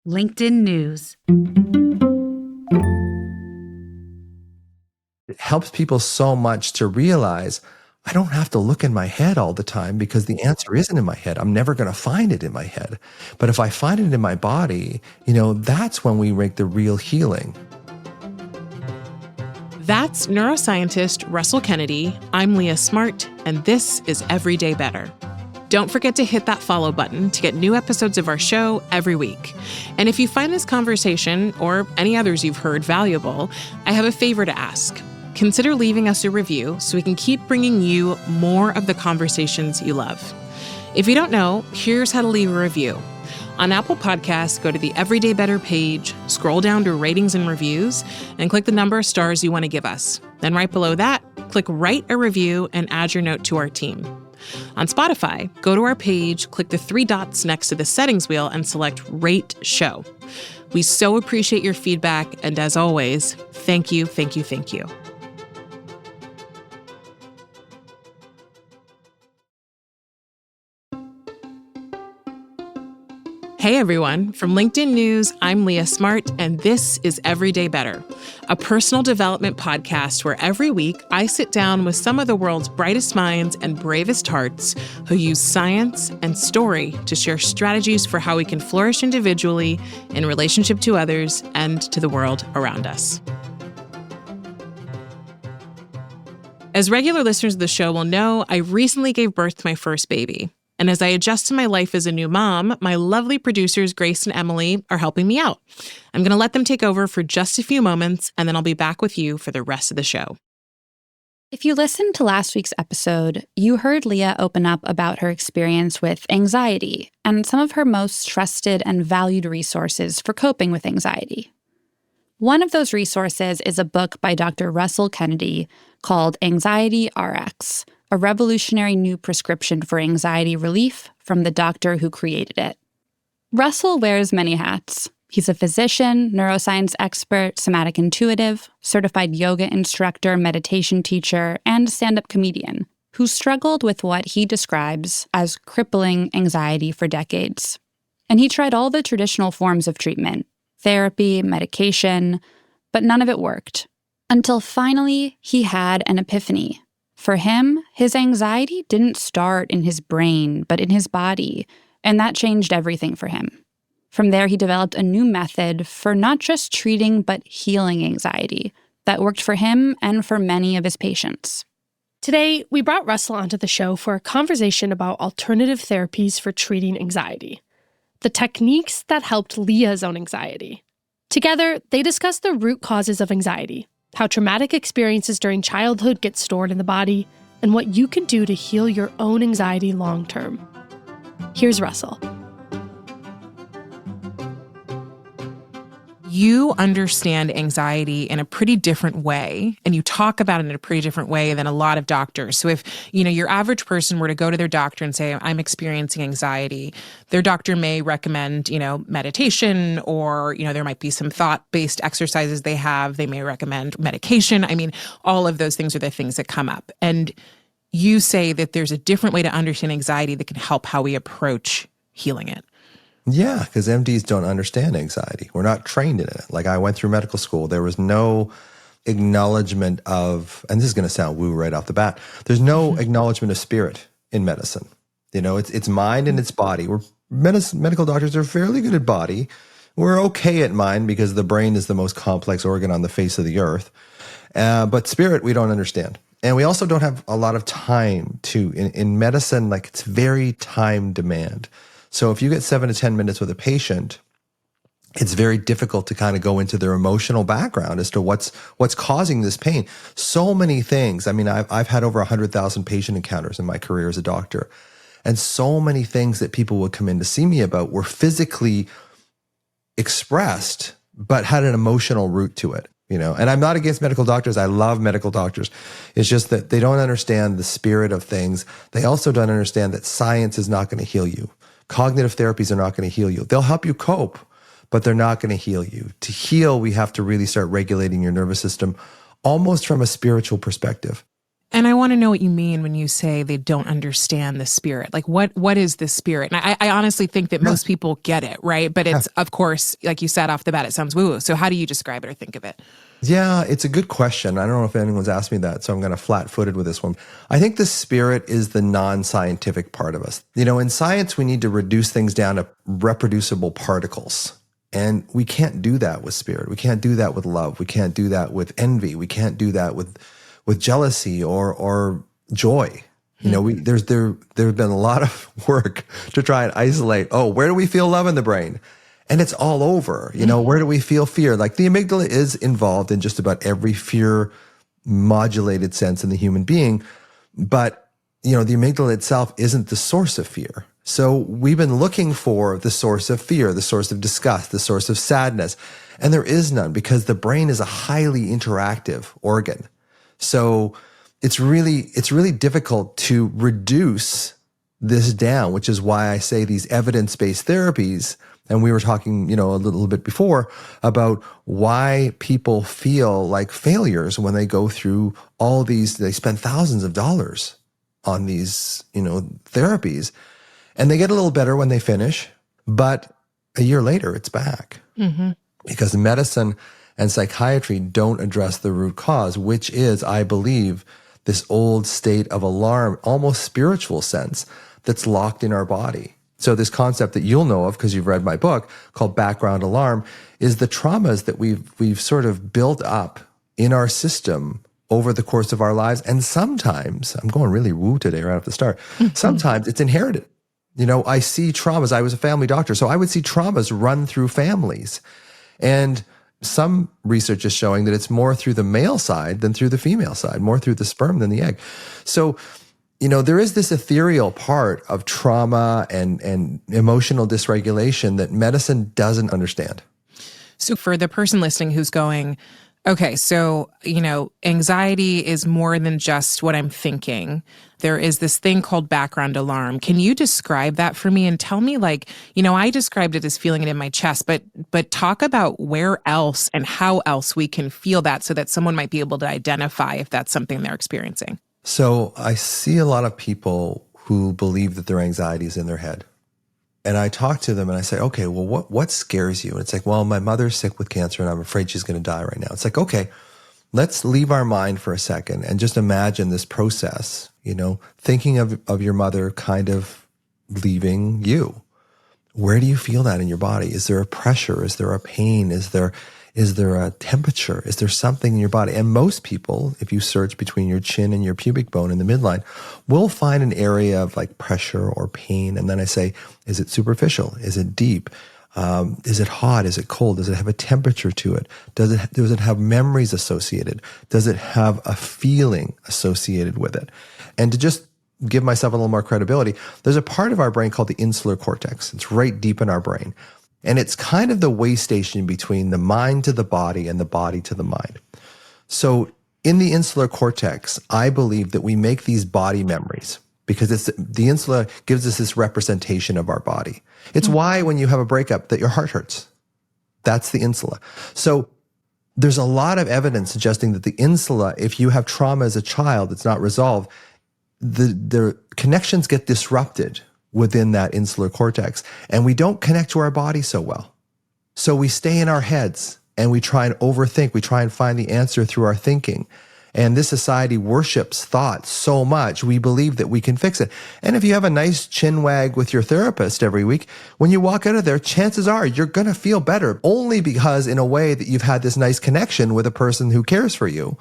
LinkedIn News. It helps people so much to realize I don't have to look in my head all the time because the answer isn't in my head. I'm never going to find it in my head. But if I find it in my body, that's when we make the real healing. That's neuroscientist Russell Kennedy. I'm Leah Smart, and this is Everyday Better. Don't forget to hit that follow button to get new episodes of our show every week. And if you find this conversation, or any others you've heard, valuable, I have a favor to ask. Consider leaving us a review so we can keep bringing you more of the conversations you love. If you don't know, here's how to leave a review. On Apple Podcasts, go to the Everyday Better page, scroll down to ratings and reviews, and click the number of stars you want to give us. Then right below that, click Write a Review and add your note to our team. On Spotify, go to our page, click the 3 dots next to the settings wheel, and select Rate Show. We so appreciate your feedback, and as always, thank you, thank you, thank you. Hey everyone, from LinkedIn News, I'm Leah Smart, and this is Everyday Better, a personal development podcast where every week I sit down with some of the world's brightest minds and bravest hearts who use science and story to share strategies for how we can flourish individually in relationship to others and to the world around us. As regular listeners of the show will know, I recently gave birth to my first baby. And as I adjust to my life as a new mom, my lovely producers, Grace and Emily, are helping me out. I'm going to let them take over for just a few moments, and then I'll be back with you for the rest of the show. If you listened to last week's episode, you heard Leah open up about her experience with anxiety and some of her most trusted and valued resources for coping with anxiety. One of those resources is a book by Dr. Russell Kennedy called Anxiety RX, a revolutionary new prescription for anxiety relief from the doctor who created it. Russell wears many hats. He's a physician, neuroscience expert, somatic intuitive, certified yoga instructor, meditation teacher, and stand-up comedian who struggled with what he describes as crippling anxiety for decades. And he tried all the traditional forms of treatment, therapy, medication, but none of it worked. Until finally, he had an epiphany. For him, his anxiety didn't start in his brain, but in his body, and that changed everything for him. From there, he developed a new method for not just treating, but healing anxiety that worked for him and for many of his patients. Today, we brought Russell onto the show for a conversation about alternative therapies for treating anxiety, the techniques that helped Leah's own anxiety. Together, they discuss the root causes of anxiety, how traumatic experiences during childhood get stored in the body, and what you can do to heal your own anxiety long-term. Here's Russell. You understand anxiety in a pretty different way, and you talk about it in a pretty different way than a lot of doctors. So if, your average person were to go to their doctor and say, I'm experiencing anxiety, their doctor may recommend, meditation, or, there might be some thought-based exercises they have. They may recommend medication. All of those things are the things that come up. And you say that there's a different way to understand anxiety that can help how we approach healing it. Yeah, because MDs don't understand anxiety. We're not trained in it. Like I went through medical school. There was no acknowledgement of, and this is going to sound woo right off the bat, there's no acknowledgement of spirit in medicine. It's mind and it's body. Medical doctors are fairly good at body. We're okay at mind because the brain is the most complex organ on the face of the earth. But spirit, we don't understand. And we also don't have a lot of time in medicine, like it's very time demand. So if you get 7 to 10 minutes with a patient, it's very difficult to kind of go into their emotional background as to what's causing this pain. So many things. I've had over 100,000 patient encounters in my career as a doctor. And so many things that people would come in to see me about were physically expressed, but had an emotional root to it. And I'm not against medical doctors. I love medical doctors. It's just that they don't understand the spirit of things. They also don't understand that science is not going to heal you. Cognitive therapies are not going to heal you. They'll help you cope, but they're not going to heal you. To heal, we have to really start regulating your nervous system almost from a spiritual perspective. And I want to know what you mean when you say they don't understand the spirit. Like, what is the spirit? And I honestly think that most people get it, right? But it's, of course, like you said off the bat, it sounds woo-woo. So how do you describe it or think of it? Yeah, it's a good question. I don't know if anyone's asked me that, so I'm going to flat-footed with this one. I think the spirit is the non-scientific part of us. In science, we need to reduce things down to reproducible particles. And we can't do that with spirit. We can't do that with love. We can't do that with envy. We can't do that with jealousy or joy. There's been a lot of work to try and isolate, where do we feel love in the brain? And it's all over. Where do we feel fear? Like the amygdala is involved in just about every fear modulated sense in the human being. But, the amygdala itself isn't the source of fear. So we've been looking for the source of fear, the source of disgust, the source of sadness. And there is none because the brain is a highly interactive organ. So it's really difficult to reduce this down, which is why I say these evidence-based therapies, and we were talking, a little bit before about why people feel like failures when they go through all these, they spend thousands of dollars on these, therapies, and they get a little better when they finish, but a year later it's back. Mm-hmm. Because medicine and psychiatry don't address the root cause, which is, I believe, this old state of alarm, almost spiritual sense that's locked in our body. So this concept that you'll know of because you've read my book called background alarm is the traumas that we've sort of built up in our system over the course of our lives. And sometimes, I'm going really woo today right off the start, sometimes it's inherited. I see traumas. I was a family doctor, so I would see traumas run through families. And some research is showing that it's more through the male side than through the female side, more through the sperm than the egg. So, there is this ethereal part of trauma and emotional dysregulation that medicine doesn't understand. So for the person listening who's going, okay, so, anxiety is more than just what I'm thinking. There is this thing called background alarm. Can you describe that for me and tell me, I described it as feeling it in my chest, but talk about where else and how else we can feel that so that someone might be able to identify if that's something they're experiencing. So I see a lot of people who believe that their anxiety is in their head. And I talk to them and I say, okay, well, what scares you? And it's like, well, my mother's sick with cancer and I'm afraid she's going to die right now. It's like, okay, let's leave our mind for a second and just imagine this process, thinking of your mother kind of leaving you. Where do you feel that in your body? Is there a pressure? Is there a pain? Is there a temperature? Is there something in your body? And most people, if you search between your chin and your pubic bone in the midline, will find an area of like pressure or pain. And then I say, is it superficial? Is it deep? Is it hot? Is it cold? Does it have a temperature to it? Does it have memories associated? Does it have a feeling associated with it? And to just give myself a little more credibility, there's a part of our brain called the insular cortex. It's right deep in our brain. And it's kind of the way station between the mind to the body and the body to the mind. So in the insular cortex, I believe that we make these body memories because the insula gives us this representation of our body. It's why when you have a breakup that your heart hurts. That's the insula. So there's a lot of evidence suggesting that the insula, if you have trauma as a child that's not resolved, the connections get disrupted within that insular cortex, and we don't connect to our body so well. So we stay in our heads and we try and overthink. We try and find the answer through our thinking. And this society worships thought so much, we believe that we can fix it. And if you have a nice chin wag with your therapist every week, when you walk out of there, chances are you're going to feel better, only because in a way that you've had this nice connection with a person who cares for you.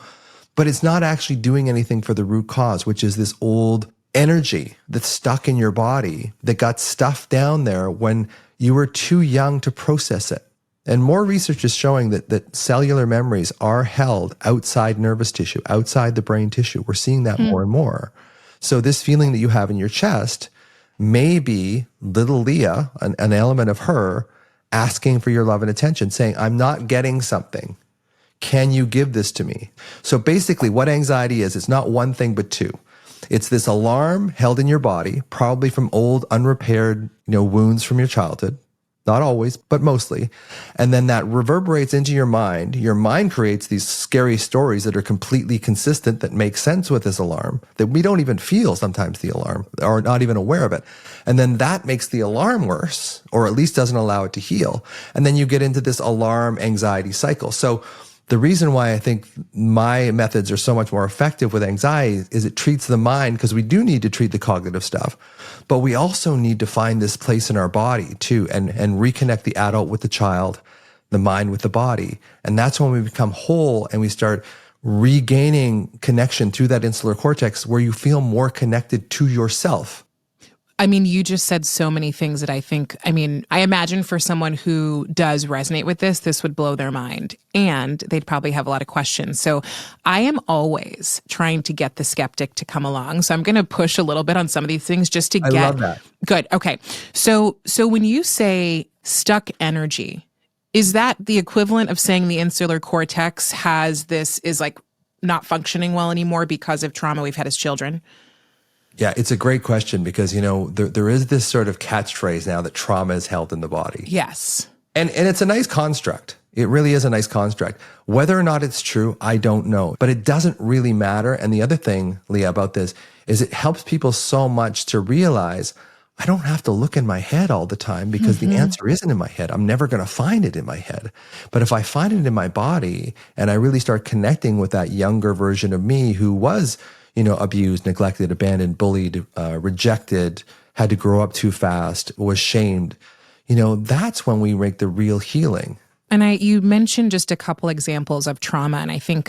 But it's not actually doing anything for the root cause, which is this old energy that's stuck in your body that got stuffed down there when you were too young to process it. And more research is showing that cellular memories are held outside nervous tissue, outside the brain tissue. We're seeing that more and more. So this feeling that you have in your chest may be little Leah, an element of her, asking for your love and attention, saying, I'm not getting something. Can you give this to me? So basically what anxiety is, it's not one thing but two. It's this alarm held in your body, probably from old unrepaired, wounds from your childhood. Not always, but mostly. And then that reverberates into your mind. Your mind creates these scary stories that are completely consistent, that make sense with this alarm, that we don't even feel sometimes the alarm, or not even aware of it. And then that makes the alarm worse, or at least doesn't allow it to heal. And then you get into this alarm anxiety cycle. So the reason why I think my methods are so much more effective with anxiety is it treats the mind, because we do need to treat the cognitive stuff, but we also need to find this place in our body too, and reconnect the adult with the child, the mind with the body. And that's when we become whole and we start regaining connection through that insular cortex, where you feel more connected to yourself. I mean, you just said so many things that I imagine for someone who does resonate with this would blow their mind, and they'd probably have a lot of questions. So I am always trying to get the skeptic to come along. So I'm going to push a little bit on some of these things just to get. I love that. Good. Okay. So when you say stuck energy, is that the equivalent of saying the insular cortex is like not functioning well anymore because of trauma we've had as children? Yeah, it's a great question, because, there is this sort of catchphrase now that trauma is held in the body. Yes. And it's a nice construct. It really is a nice construct. Whether or not it's true, I don't know. But it doesn't really matter. And the other thing, Leah, about this is it helps people so much to realize I don't have to look in my head all the time, because the answer isn't in my head. I'm never going to find it in my head. But if I find it in my body and I really start connecting with that younger version of me who was abused, neglected, abandoned, bullied, rejected, had to grow up too fast, was shamed, that's when we make the real healing. And you mentioned just a couple examples of trauma, and I think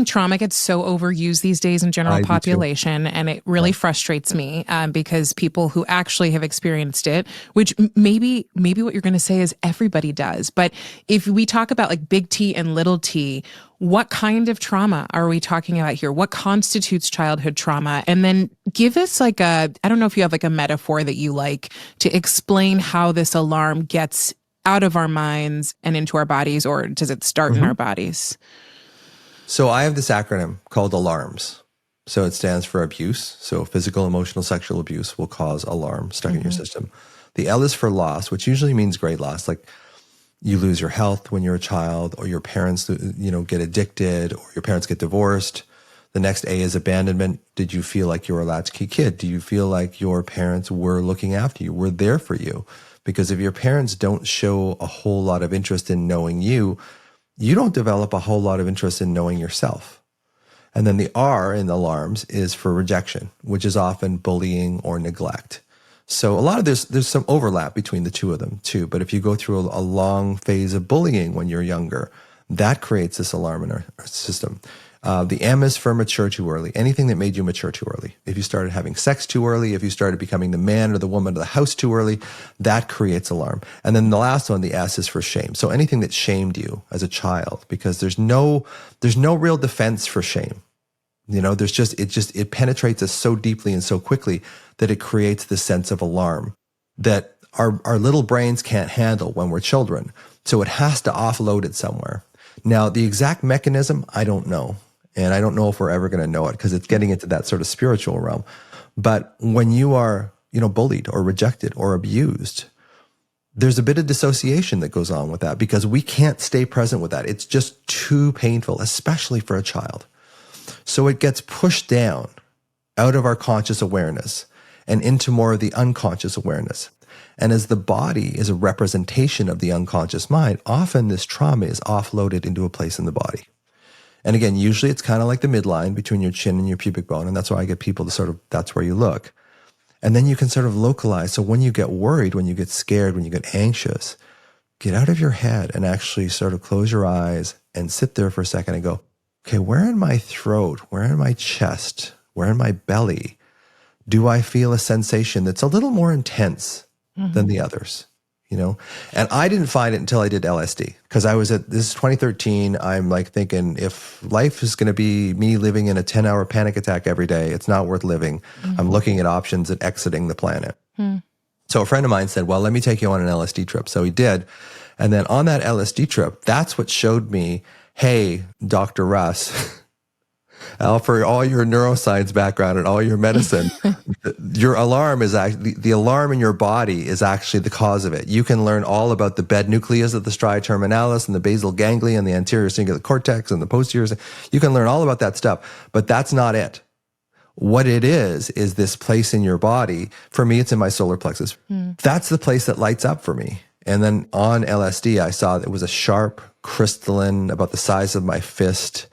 trauma gets so overused these days in general population, and it really frustrates me because people who actually have experienced it, which maybe what you're going to say is everybody does, but if we talk about like big T and little t, what kind of trauma are we talking about here? What constitutes childhood trauma? And then give us I don't know if you have like a metaphor that you like to explain how this alarm gets out of our minds and into our bodies, or does it start in our bodies? So I have this acronym called ALARMS. So it stands for abuse. So physical, emotional, sexual abuse will cause alarm stuck in your system. The L is for loss, which usually means great loss. Like you lose your health when you're a child, or your parents, get addicted, or your parents get divorced. The next A is abandonment. Did you feel like you were a latchkey kid? Do you feel like your parents were looking after you, were there for you? Because if your parents don't show a whole lot of interest in knowing you, you don't develop a whole lot of interest in knowing yourself. And then the R in alarms is for rejection, which is often bullying or neglect. So a lot of there's some overlap between the two of them too. But if you go through a long phase of bullying when you're younger, that creates this alarm in our system. The M is for mature too early. Anything that made you mature too early. If you started having sex too early, if you started becoming the man or the woman of the house too early, that creates alarm. And then the last one, the S, is for shame. So anything that shamed you as a child, because there's no real defense for shame. It penetrates us so deeply and so quickly that it creates this sense of alarm that our little brains can't handle when we're children. So it has to offload it somewhere. Now, the exact mechanism, I don't know. And I don't know if we're ever going to know it, because it's getting into that sort of spiritual realm. But when you are, bullied or rejected or abused, there's a bit of dissociation that goes on with that, because we can't stay present with that. It's just too painful, especially for a child. So it gets pushed down out of our conscious awareness and into more of the unconscious awareness. And as the body is a representation of the unconscious mind, often this trauma is offloaded into a place in the body. And again, usually it's kind of like the midline between your chin and your pubic bone. And that's why I get people to that's where you look. And then you can sort of localize. So when you get worried, when you get scared, when you get anxious, get out of your head and actually sort of close your eyes and sit there for a second and go, okay, where in my throat, where in my chest, where in my belly do I feel a sensation that's a little more intense than the others? And I didn't find it until I did LSD, because this is 2013. I'm like thinking, if life is going to be me living in a 10-hour panic attack every day, it's not worth living. I'm looking at options at exiting the planet. So a friend of mine said, well, let me take you on an LSD trip. So he did. And then on that LSD trip, that's what showed me, hey, Dr. Russ, for all your neuroscience background and all your medicine, Your alarm is actually, the alarm in your body is actually the cause of it. You can learn all about the bed nucleus of the striatum terminalis and the basal ganglia and the anterior cingulate cortex and the posterior. You can learn all about that stuff, but that's not it. What it is this place in your body. For me, it's in my solar plexus. That's the place that lights up for me. And then on LSD, I saw that it was a sharp, crystalline, about the size of my fist,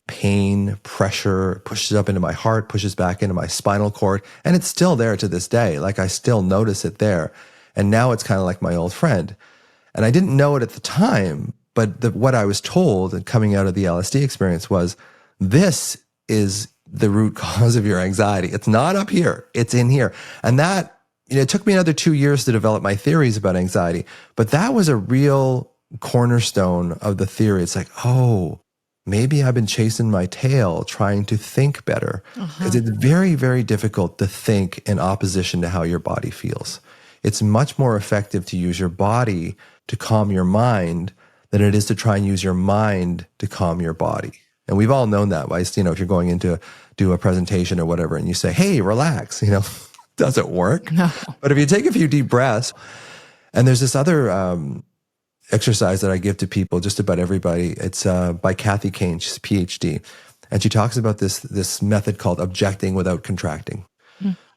pain, pressure, pushes up into my heart, pushes back into my spinal cord. And it's still there to this day. Like, I still notice it there. And now it's kind of like my old friend. And I didn't know it at the time, but what I was told and coming out of the LSD experience was, this is the root cause of your anxiety. It's not up here, it's in here. And that, it took me another 2 years to develop my theories about anxiety, but that was a real cornerstone of the theory. It's like, oh, maybe I've been chasing my tail trying to think better. Because it's very, very difficult to think in opposition to how your body feels. It's much more effective to use your body to calm your mind than it is to try and use your mind to calm your body. And we've all known that. If you're going into do a presentation or whatever, and you say, hey, relax, doesn't work. No. But if you take a few deep breaths, and there's this other exercise that I give to people, just about everybody. It's by Kathy Kane, she's a PhD. And she talks about this method called objecting without contracting.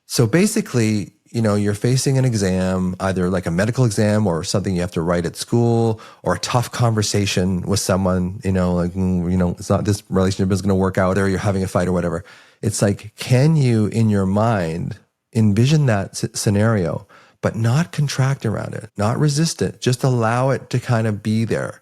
So basically, you're facing an exam, either like a medical exam or something you have to write at school, or a tough conversation with someone, it's not, this relationship is going to work out, or you're having a fight or whatever. It's like, can you, in your mind, envision that scenario, but not contract around it, not resist it, just allow it to kind of be there.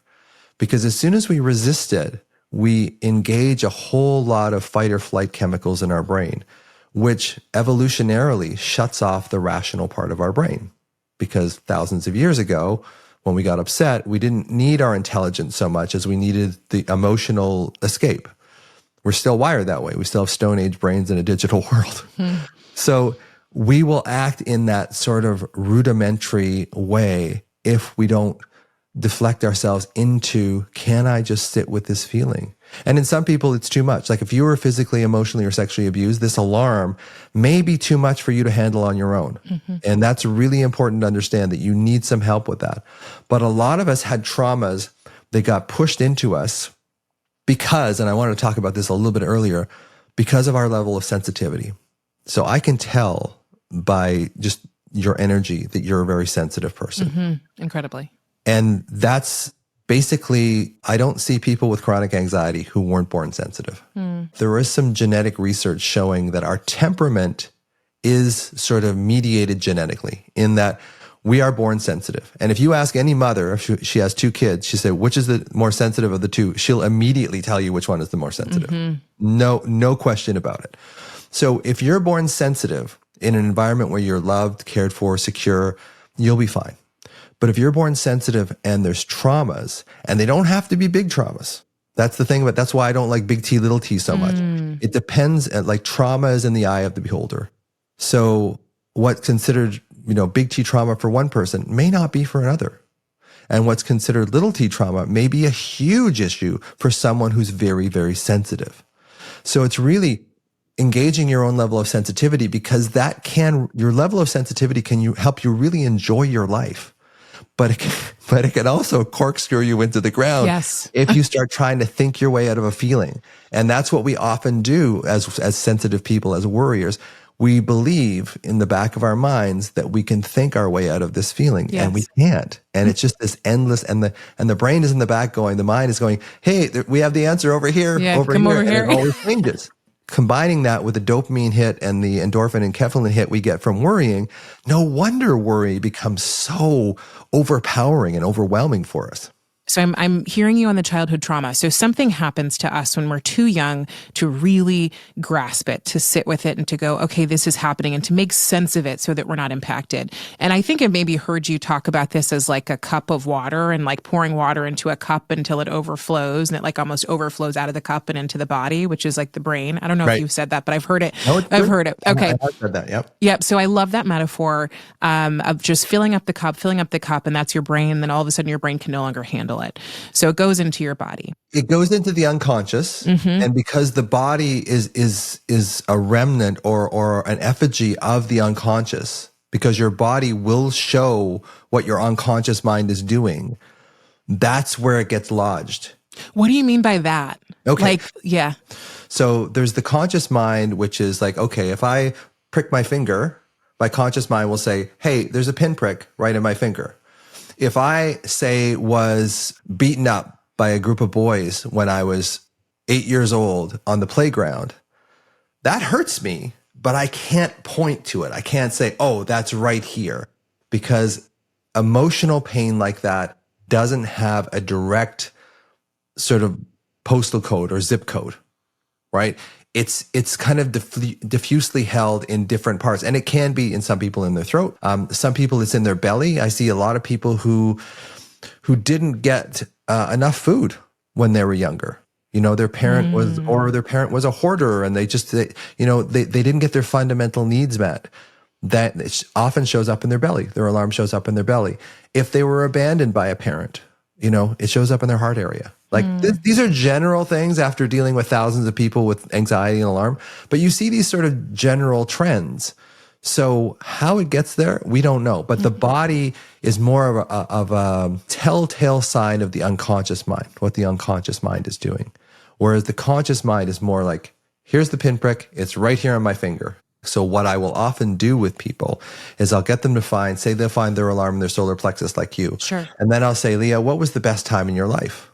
Because as soon as we resist it, we engage a whole lot of fight or flight chemicals in our brain, which evolutionarily shuts off the rational part of our brain. Because thousands of years ago, when we got upset, we didn't need our intelligence so much as we needed the emotional escape. We're still wired that way. We still have Stone Age brains in a digital world. So we will act in that sort of rudimentary way if we don't deflect ourselves into, can I just sit with this feeling? And in some people, it's too much. Like if you were physically, emotionally, or sexually abused, this alarm may be too much for you to handle on your own. And that's really important to understand, that you need some help with that. But a lot of us had traumas that got pushed into us because, and I wanted to talk about this a little bit earlier, because of our level of sensitivity. So I can tell by just your energy that you're a very sensitive person. Incredibly. And that's basically, I don't see people with chronic anxiety who weren't born sensitive. There is some genetic research showing that our temperament is sort of mediated genetically, in that we are born sensitive. And if you ask any mother, if she has two kids, she said, which is the more sensitive of the two? She'll immediately tell you which one is the more sensitive. No question about it. So if you're born sensitive in an environment where you're loved, cared for, secure, you'll be fine. But if you're born sensitive and there's traumas, and they don't have to be big traumas. That's the thing, but that's why I don't like big T, little t so much. It depends, like trauma is in the eye of the beholder. So what's considered, big T trauma for one person may not be for another. And what's considered little t trauma may be a huge issue for someone who's very, very sensitive. So it's really engaging your own level of sensitivity, because your level of sensitivity can help you really enjoy your life. But it can also corkscrew you into the ground if you start trying to think your way out of a feeling. And that's what we often do as sensitive people, as worriers. We believe in the back of our minds that we can think our way out of this feeling, and we can't. And it's just this endless, and the brain is in the back going, the mind is going, hey, we have the answer over here, over here. And it always changes. Combining that with the dopamine hit and the endorphin and enkephalin hit we get from worrying, no wonder worry becomes so overpowering and overwhelming for us. So I'm hearing you on the childhood trauma. So something happens to us when we're too young to really grasp it, to sit with it and to go, okay, this is happening, and to make sense of it so that we're not impacted. And I think I maybe heard you talk about this as like a cup of water, and like pouring water into a cup until it overflows, and it like almost overflows out of the cup and into the body, which is like the brain. I don't know if you've said that, but I've heard it. No, I've heard it. Okay. I've said that. Yep. Yep. So I love that metaphor of just filling up the cup, and that's your brain. And then all of a sudden your brain can no longer handle call it. So it goes into your body. It goes into the unconscious, and because the body is a remnant or an effigy of the unconscious, because your body will show what your unconscious mind is doing, that's where it gets lodged. What do you mean by that? Okay. Like, yeah. So there's the conscious mind, which is like, okay, if I prick my finger, my conscious mind will say, hey, there's a pinprick right in my finger. If I say was beaten up by a group of boys when I was 8 years old on the playground, that hurts me, but I can't point to it. I can't say, oh, that's right here, because emotional pain like that doesn't have a direct sort of postal code or zip code, right? It's kind of diffusely held in different parts, and it can be in some people in their throat. Some people it's in their belly. I see a lot of people who didn't get enough food when they were younger. Their parent was a hoarder, and they didn't get their fundamental needs met. That it often shows up in their belly. Their alarm shows up in their belly. If they were abandoned by a parent, it shows up in their heart area. Like these are general things after dealing with thousands of people with anxiety and alarm, but you see these sort of general trends. So how it gets there, we don't know. But the body is more of a telltale sign of the unconscious mind, what the unconscious mind is doing. Whereas the conscious mind is more like, here's the pinprick, it's right here on my finger. So what I will often do with people is I'll get them to say they'll find their alarm in their solar plexus like you. Sure. And then I'll say, Leah, what was the best time in your life?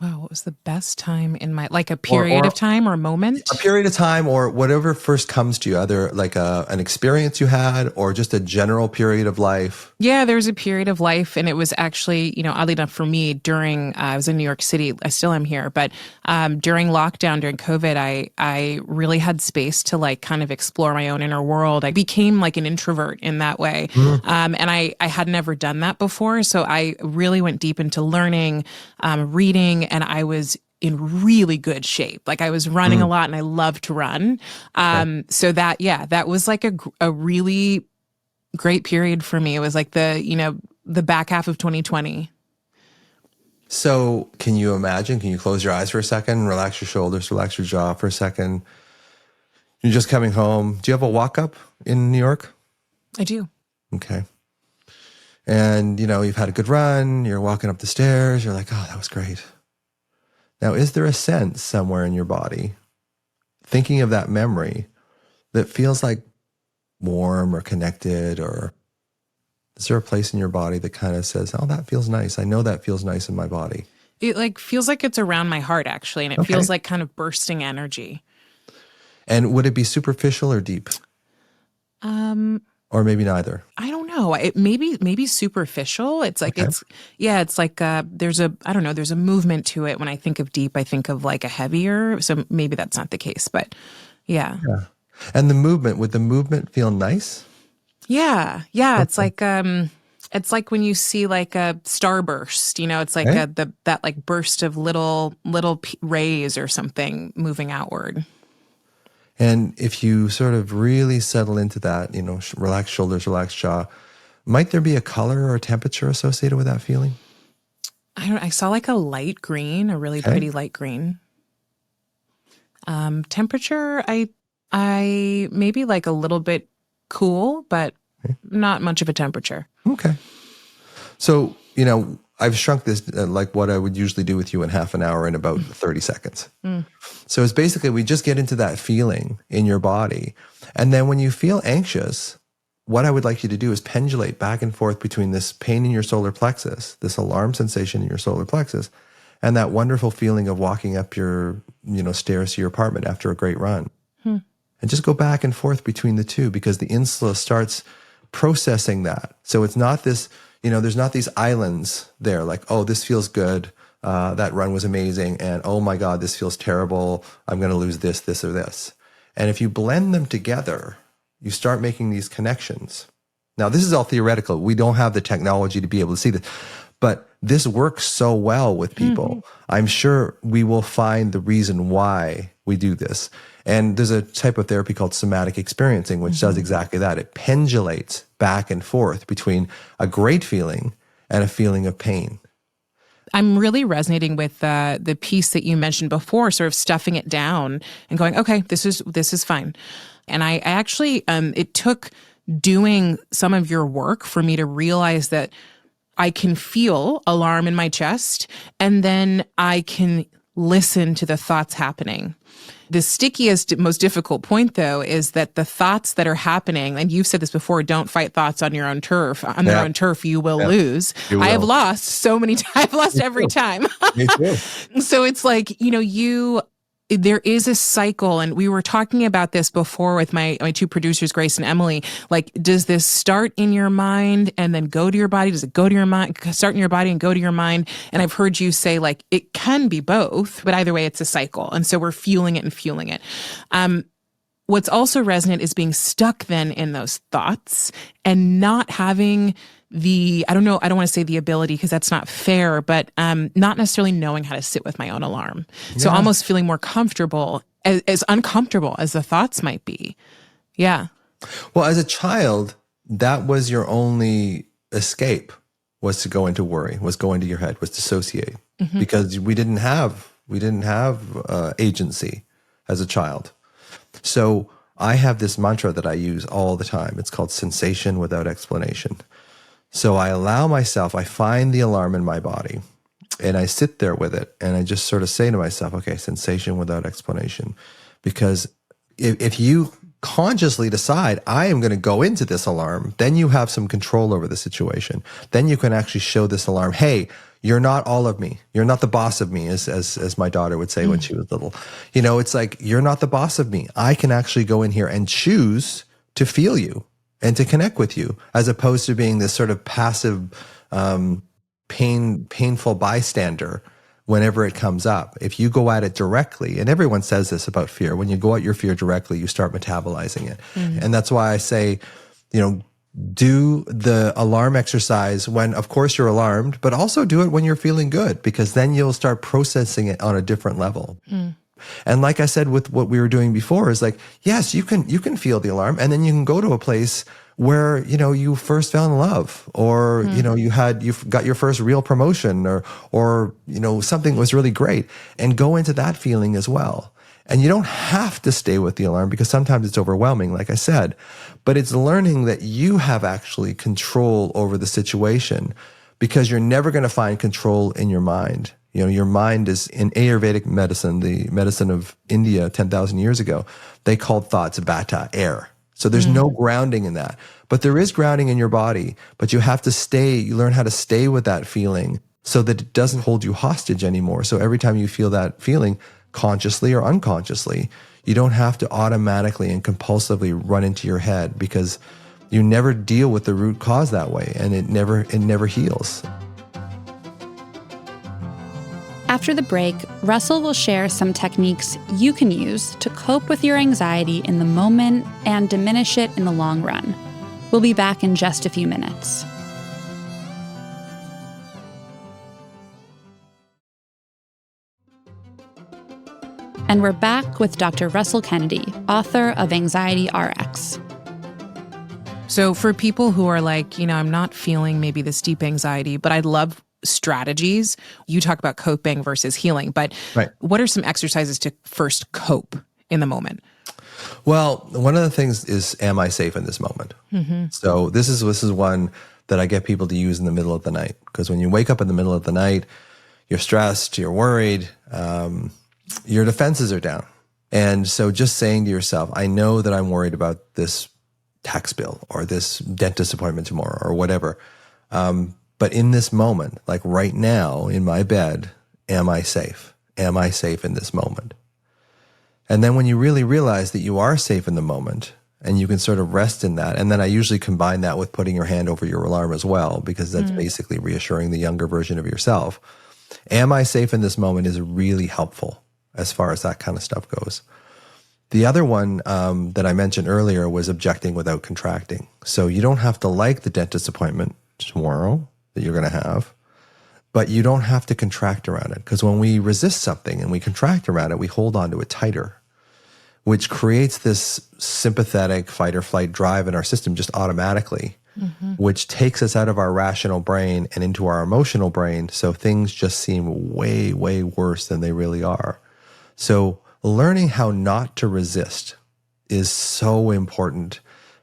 Wow, what was the best time in my, like a period of time or a moment? A period of time or whatever first comes to you, either like an experience you had or just a general period of life. Yeah, there was a period of life, and it was actually, oddly enough for me during, I was in New York City, I still am here, but during lockdown, during COVID, I really had space to like kind of explore my own inner world. I became like an introvert in that way. And I had never done that before. So I really went deep into learning, reading, and I was in really good shape. Like I was running a lot, and I love to run. So that was like a really great period for me. It was like the back half of 2020. So can you imagine, can you close your eyes for a second, relax your shoulders, relax your jaw for a second? You're just coming home. Do you have a walk up in New York? I do. Okay. And, you've had a good run. You're walking up the stairs. You're like, oh, that was great. Now, is there a sense somewhere in your body, thinking of that memory, that feels like warm or connected, or is there a place in your body that kind of says, oh, that feels nice. I know that feels nice in my body. It like feels like it's around my heart actually, and it feels like kind of bursting energy. And would it be superficial or deep? Or maybe neither. I don't know. It maybe superficial. It's like it's like there's a movement to it. When I think of deep, I think of like a heavier. So maybe that's not the case, but yeah. And would the movement feel nice? Yeah. It's like when you see like a starburst. It's like that like burst of little rays or something moving outward. And if you sort of really settle into that, relax shoulders, relax jaw, might there be a color or a temperature associated with that feeling? I saw like a light green, a really pretty light green. Temperature, I maybe like a little bit cool, but not much of a temperature. Okay. So, I've shrunk this like what I would usually do with you in half an hour in about 30 seconds. So it's basically we just get into that feeling in your body. And then when you feel anxious, what I would like you to do is pendulate back and forth between this pain in your solar plexus, this alarm sensation in your solar plexus, and that wonderful feeling of walking up your stairs to your apartment after a great run. And just go back and forth between the two, because the insula starts processing that. So it's not this, there's not these islands there like, oh, this feels good. That run was amazing. And oh my God, this feels terrible. I'm going to lose this, or this. And if you blend them together, you start making these connections. Now, this is all theoretical. We don't have the technology to be able to see this, but this works so well with people. I'm sure we will find the reason why we do this. And there's a type of therapy called somatic experiencing, which does exactly that. It pendulates back and forth between a great feeling and a feeling of pain. I'm really resonating with the piece that you mentioned before, sort of stuffing it down and going, okay, this is fine. And I actually, it took doing some of your work for me to realize that I can feel alarm in my chest, and then I can listen to the thoughts happening. The stickiest, most difficult point, though, is that the thoughts that are happening, and you've said this before, don't fight thoughts on your own turf. On their own turf, you will lose. You will. I have lost so many times. I've lost every time. Me too. So it's like, there is a cycle, and we were talking about this before with my two producers, Grace and Emily. Like, does this start in your mind and then go to your body? Does it go to your mind, start in your body and go to your mind? And I've heard you say, like, it can be both, but either way, it's a cycle. And so we're fueling it and fueling it. What's also resonant is being stuck then in those thoughts and not having I don't want to say the ability because that's not fair, but not necessarily knowing how to sit with my own alarm. Yeah. So almost feeling more comfortable, as uncomfortable as the thoughts might be. Yeah. Well, as a child, that was your only escape, was to go into worry, was go into your head, was dissociate, because we didn't have agency as a child. So I have this mantra that I use all the time. It's called sensation without explanation. So I allow myself, I find the alarm in my body and I sit there with it and I just sort of say to myself, okay, sensation without explanation. Because if you consciously decide I am going to go into this alarm, then you have some control over the situation. Then you can actually show this alarm, hey, you're not all of me. You're not the boss of me, as my daughter would say when she was little. It's like, you're not the boss of me. I can actually go in here and choose to feel you and to connect with you, as opposed to being this sort of passive, painful bystander whenever it comes up. If you go at it directly, and everyone says this about fear, when you go at your fear directly, you start metabolizing it. And that's why I say, do the alarm exercise when, of course, you're alarmed, but also do it when you're feeling good, because then you'll start processing it on a different level. And like I said, with what we were doing before, is like, yes, you can feel the alarm, and then you can go to a place where, you first fell in love, or, you've got your first real promotion, or, something was really great, and go into that feeling as well. And you don't have to stay with the alarm, because sometimes it's overwhelming, like I said, but it's learning that you have actually control over the situation, because you're never going to find control in your mind. Your mind is, in Ayurvedic medicine, the medicine of India 10,000 years ago, they called thoughts vata, air. So there's no grounding in that. But there is grounding in your body, but you have to you learn how to stay with that feeling so that it doesn't hold you hostage anymore. So every time you feel that feeling, consciously or unconsciously, you don't have to automatically and compulsively run into your head, because you never deal with the root cause that way, and it never heals. After the break, Russell will share some techniques you can use to cope with your anxiety in the moment and diminish it in the long run. We'll be back in just a few minutes. And we're back with Dr. Russell Kennedy, author of Anxiety RX. So for people who are like, I'm not feeling maybe this deep anxiety, but I'd love strategies. You talk about coping versus healing, but What are some exercises to first cope in the moment? Well, one of the things is, am I safe in this moment? So this is one that I get people to use in the middle of the night, because when you wake up in the middle of the night, you're stressed, you're worried, your defenses are down. And so just saying to yourself, I know that I'm worried about this tax bill or this dentist appointment tomorrow or whatever. But in this moment, like right now in my bed, am I safe? Am I safe in this moment? And then when you really realize that you are safe in the moment, and you can sort of rest in that, and then I usually combine that with putting your hand over your alarm as well, because that's basically reassuring the younger version of yourself. Am I safe in this moment is really helpful as far as that kind of stuff goes. The other one that I mentioned earlier was objecting without contracting. So you don't have to like the dentist appointment tomorrow that you're going to have, but you don't have to contract around it, because when we resist something and we contract around it, we hold on to it tighter, which creates this sympathetic fight or flight drive in our system just automatically. which takes us out of our rational brain and into our emotional brain. So things just seem way, way worse than they really are. So learning how not to resist is so important,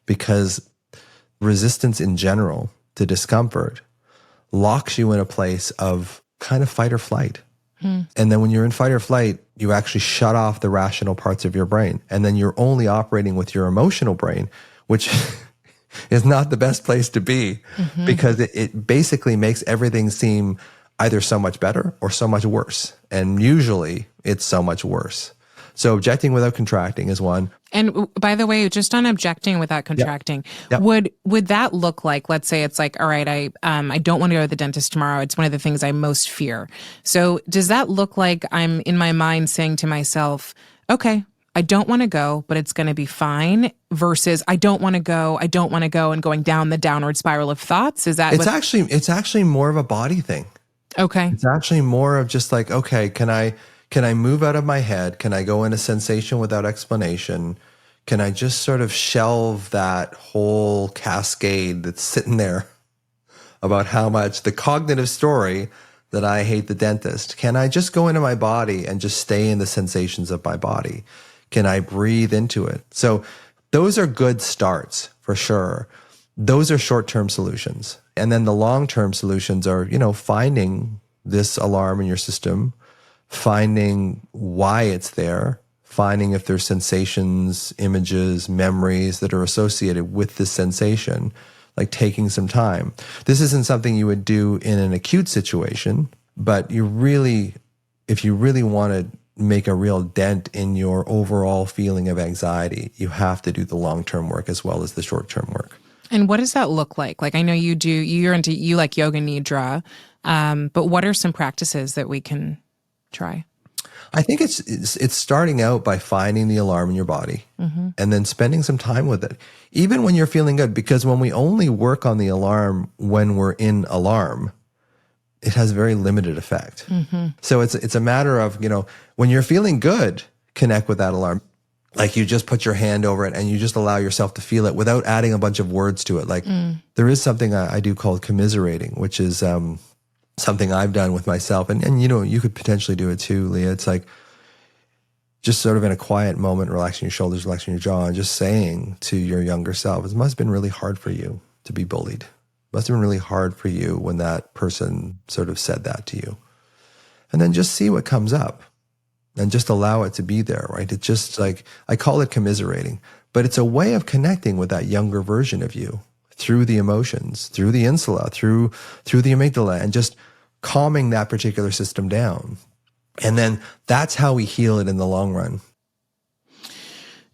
because resistance in general to discomfort locks you in a place of kind of fight or flight. And then when you're in fight or flight, you actually shut off the rational parts of your brain. And then you're only operating with your emotional brain, which is not the best place to be, because it basically makes everything seem either so much better or so much worse. And usually it's so much worse. So objecting without contracting is one. And by the way, just on objecting without contracting, Yep. would that look like, let's say it's like, all right, I don't want to go to the dentist tomorrow. It's one of the things I most fear. So does that look like I'm in my mind saying to myself, okay, I don't want to go, but it's going to be fine, versus I don't want to go, and going down the downward spiral of thoughts? Is that It's actually more of a body thing. okay? It's actually more of just like, okay, can I move out of my head? Can I go in a sensation without explanation? Can I just sort of shelve that whole cascade that's sitting there about how much the cognitive story that I hate the dentist? Can I just go into my body and just stay in the sensations of my body? Can I breathe into it? So those are good starts for sure. Those are short-term solutions. And then the long-term solutions are, finding this alarm in your system, finding why it's there, finding if there's sensations, images, memories that are associated with this sensation, like taking some time. This isn't something you would do in an acute situation, but if you really want to make a real dent in your overall feeling of anxiety, you have to do the long-term work as well as the short-term work. And what does that look like? Like, I know you like yoga nidra, but what are some practices that we can try? I think it's starting out by finding the alarm in your body and then spending some time with it, even when you're feeling good, because when we only work on the alarm when we're in alarm, it has very limited effect. So it's a matter of, when you're feeling good, connect with that alarm. Like, you just put your hand over it and you just allow yourself to feel it without adding a bunch of words to it. Like there is something I do called commiserating, which is something I've done with myself. And you could potentially do it too, Leah. It's like just sort of in a quiet moment, relaxing your shoulders, relaxing your jaw, and just saying to your younger self, it must have been really hard for you to be bullied. It must have been really hard for you when that person sort of said that to you. And then just see what comes up and just allow it to be there, right? It's just like, I call it commiserating, but it's a way of connecting with that younger version of you through the emotions, through the insula, through the amygdala, and just calming that particular system down. And then that's how we heal it in the long run.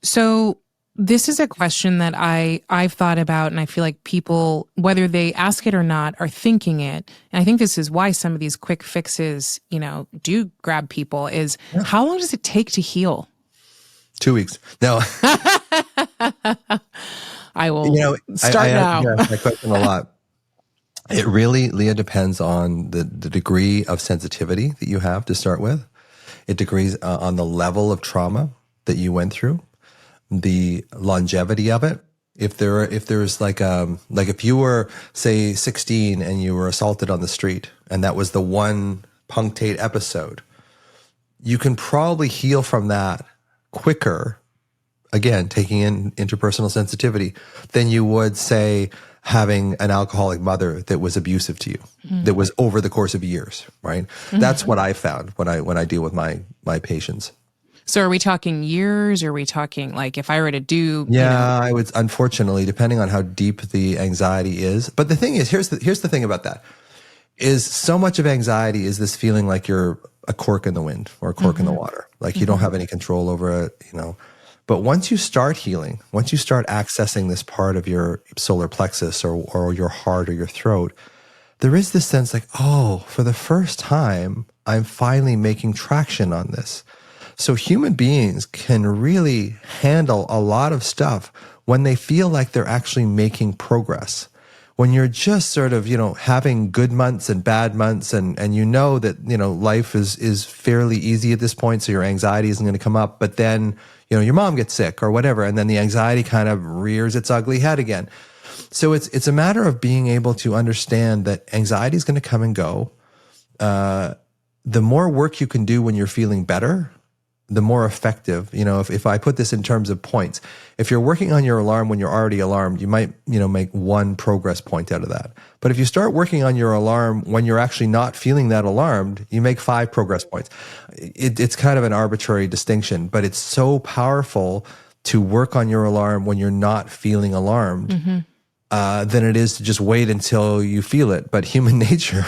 So this is a question that I've thought about, and I feel like people, whether they ask it or not, are thinking it. And I think this is why some of these quick fixes, do grab people, is how long does it take to heal? 2 weeks. No. I will start now. I ask that question a lot. It really, Leah, depends on the degree of sensitivity that you have to start with. It degrees on the level of trauma that you went through, the longevity of it. If there's like if you were, say, 16 and you were assaulted on the street, and that was the one punctate episode, you can probably heal from that quicker, again, taking in interpersonal sensitivity, than you would, say, having an alcoholic mother that was abusive to you, that was over the course of years, right? That's what I found when I deal with my patients. So are we talking years? Or are we talking, like, if I were to do... I would, unfortunately, depending on how deep the anxiety is. But the thing is, here's the thing about that, is so much of anxiety is this feeling like you're a cork in the wind or a cork in the water. Like you don't have any control over it, But once you start healing, once you start accessing this part of your solar plexus or your heart or your throat, there is this sense like, oh, for the first time, I'm finally making traction on this. So human beings can really handle a lot of stuff when they feel like they're actually making progress. When you're just sort of, having good months and bad months, and that, life is fairly easy at this point, so your anxiety isn't going to come up, but then, your mom gets sick or whatever, and then the anxiety kind of rears its ugly head again. So it's a matter of being able to understand that anxiety is going to come and go. The more work you can do when you're feeling better, the more effective. If I put this in terms of points, if you're working on your alarm when you're already alarmed, you might, make 1 progress point out of that. But if you start working on your alarm when you're actually not feeling that alarmed, you make 5 progress points. It's kind of an arbitrary distinction, but it's so powerful to work on your alarm when you're not feeling alarmed than it is to just wait until you feel it. But human nature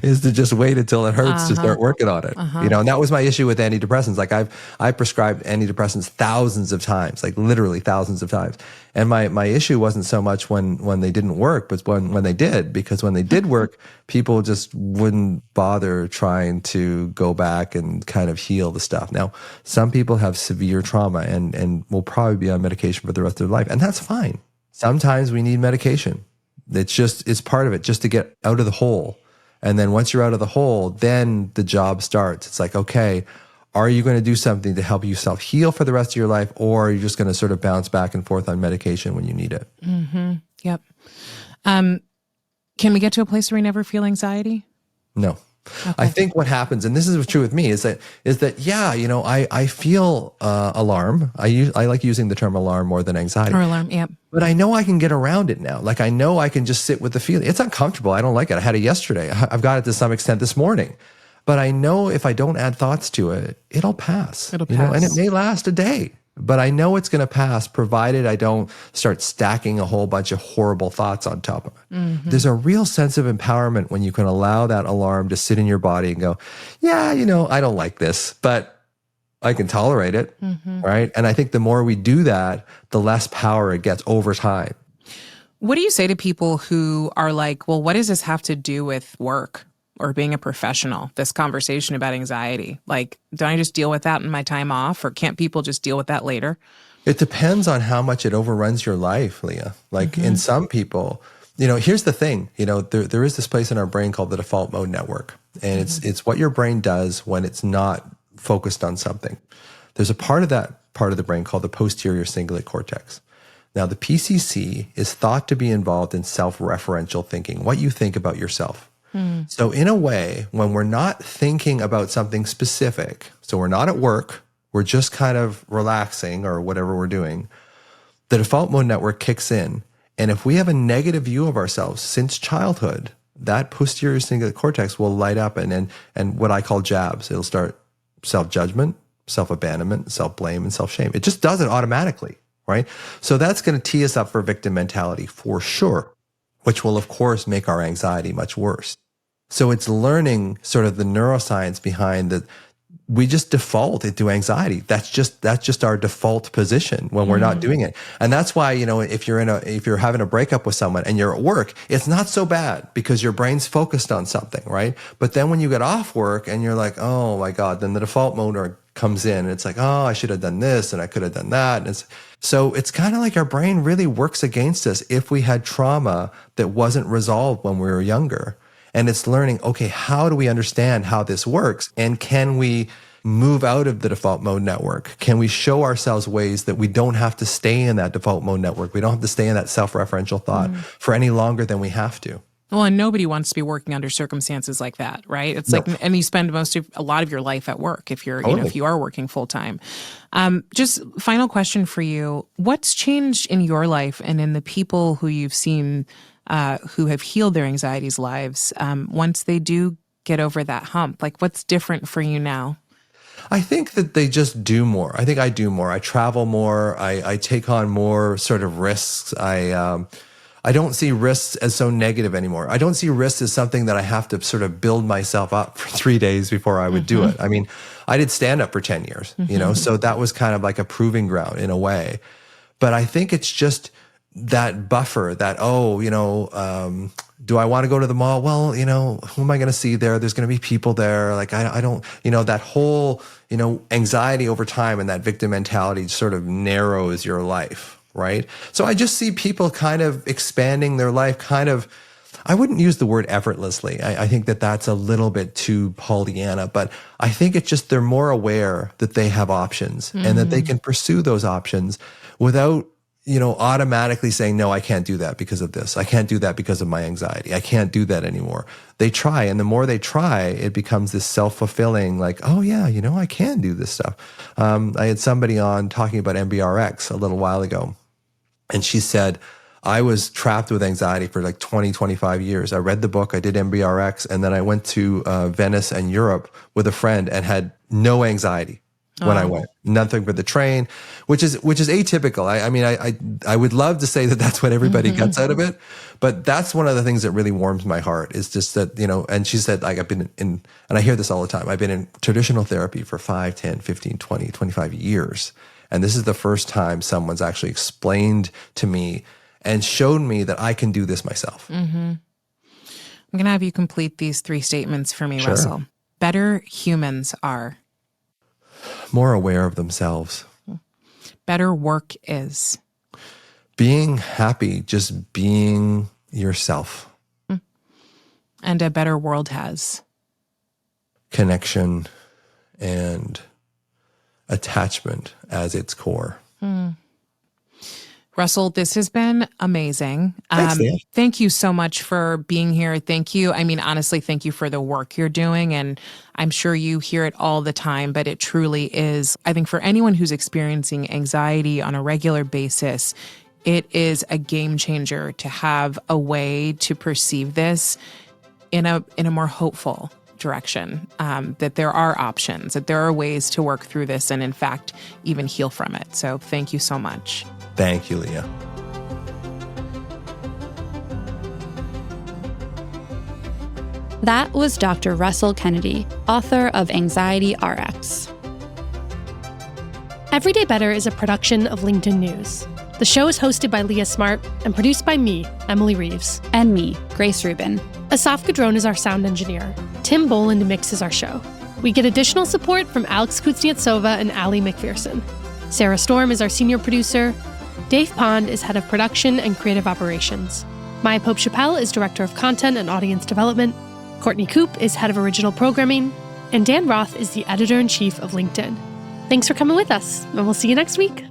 is to just wait until it hurts to start working on it. And that was my issue with antidepressants. Like I prescribed antidepressants thousands of times, like literally thousands of times. And my issue wasn't so much when they didn't work, but when they did, because when they did work, people just wouldn't bother trying to go back and kind of heal the stuff. Now, some people have severe trauma and will probably be on medication for the rest of their life. And that's fine. Sometimes we need medication. It's part of it, just to get out of the hole. And then once you're out of the hole, then the job starts. It's like, okay, are you going to do something to help you self-heal for the rest of your life, or are you just going to sort of bounce back and forth on medication when you need it? Yep. Can we get to a place where we never feel anxiety? No. Okay. I think what happens, and this is true with me, is that I feel alarm. I like using the term alarm more than anxiety. Or alarm, yep. But I know I can get around it now. Like I know I can just sit with the feeling. It's uncomfortable. I don't like it. I had it yesterday. I've got it to some extent this morning. But I know if I don't add thoughts to it, it'll pass. It'll pass. And it may last a day. But I know it's going to pass, provided I don't start stacking a whole bunch of horrible thoughts on top of it. There's a real sense of empowerment when you can allow that alarm to sit in your body and go, yeah, I don't like this, but I can tolerate it, right? And I think the more we do that, the less power it gets over time. What do you say to people who are like, well, what does this have to do with work or being a professional, this conversation about anxiety? Like, don't I just deal with that in my time off, or can't people just deal with that later? It depends on how much it overruns your life, Leah. Like in some people, here's the thing, there is this place in our brain called the default mode network. And it's what your brain does when it's not focused on something. There's a part of the brain called the posterior cingulate cortex. Now, the PCC is thought to be involved in self-referential thinking, what you think about yourself. So in a way, when we're not thinking about something specific, so we're not at work, we're just kind of relaxing or whatever we're doing, the default mode network kicks in. And if we have a negative view of ourselves since childhood, that posterior cingulate cortex will light up and what I call jabs. It'll start self-judgment, self-abandonment, self-blame, and self-shame. It just does it automatically, right? So that's going to tee us up for victim mentality for sure, which will, of course, make our anxiety much worse. So it's learning sort of the neuroscience behind that. We just default into anxiety. That's just our default position when we're not doing it. And that's why, if you're having a breakup with someone and you're at work, it's not so bad because your brain's focused on something, right? But then when you get off work and you're like, oh my God, then the default mode comes in and it's like, oh, I should have done this and I could have done that. And so it's kind of like our brain really works against us if we had trauma that wasn't resolved when we were younger. And it's learning, okay, how do we understand how this works? And can we move out of the default mode network? Can we show ourselves ways that we don't have to stay in that default mode network? We don't have to stay in that self-referential thought for any longer than we have to. Well, and nobody wants to be working under circumstances like that, right? It's like, and you spend a lot of your life at work if you're, if you are working full time. Just final question for you. What's changed in your life and in the people who you've seen who have healed their anxiety's lives once they do get over that hump? Like, what's different for you now? I think that they just do more. I think I do more. I travel more. I take on more sort of risks. I don't see risks as so negative anymore. I don't see risks as something that I have to sort of build myself up for 3 days before I would do it. I mean, I did stand up for 10 years, so that was kind of like a proving ground in a way. But I think it's just that buffer that, do I want to go to the mall? Well, who am I going to see there? There's going to be people there. Like, I don't, that whole, anxiety over time and that victim mentality sort of narrows your life, right? So I just see people kind of expanding their life kind of, I wouldn't use the word effortlessly. I think that that's a little bit too Pollyanna, but I think it's just they're more aware that they have options and that they can pursue those options without automatically saying, no, I can't do that because of this. I can't do that because of my anxiety. I can't do that anymore. They try. And the more they try, it becomes this self-fulfilling, like, oh yeah, I can do this stuff. I had somebody on talking about MBRX a little while ago. And she said, I was trapped with anxiety for like 20, 25 years. I read the book, I did MBRX, and then I went to Venice and Europe with a friend and had no anxiety when I went. Nothing but the train, which is atypical. I would love to say that that's what everybody gets out of it, but that's one of the things that really warms my heart is just that, and she said, like, I've been in, and I hear this all the time, I've been in traditional therapy for 5, 10, 15, 20, 25 years. And this is the first time someone's actually explained to me and showed me that I can do this myself. Mm-hmm. I'm going to have you complete these 3 statements for me, Sure. Russell. Better humans are. More aware of themselves. Better work is. Being happy, just being yourself. And a better world has. Connection and attachment as its core. Russell, this has been amazing. Thanks, Leah. Thank you so much for being here. Thank you. Honestly, thank you for the work you're doing. And I'm sure you hear it all the time, but it truly is. I think for anyone who's experiencing anxiety on a regular basis, it is a game changer to have a way to perceive this in a more hopeful direction, that there are options, that there are ways to work through this and, in fact, even heal from it. So thank you so much. Thank you, Leah. That was Dr. Russell Kennedy, author of Anxiety RX. Everyday Better is a production of LinkedIn News. The show is hosted by Leah Smart and produced by me, Emily Reeves. And me, Grace Rubin. Asaf Gadron is our sound engineer. Tim Boland mixes our show. We get additional support from Alex Kuznetsova and Ali McPherson. Sarah Storm is our senior producer. Dave Pond is head of production and creative operations. Maya Pope Chappelle is director of content and audience development. Courtney Koop is head of original programming. And Dan Roth is the editor-in-chief of LinkedIn. Thanks for coming with us, and we'll see you next week.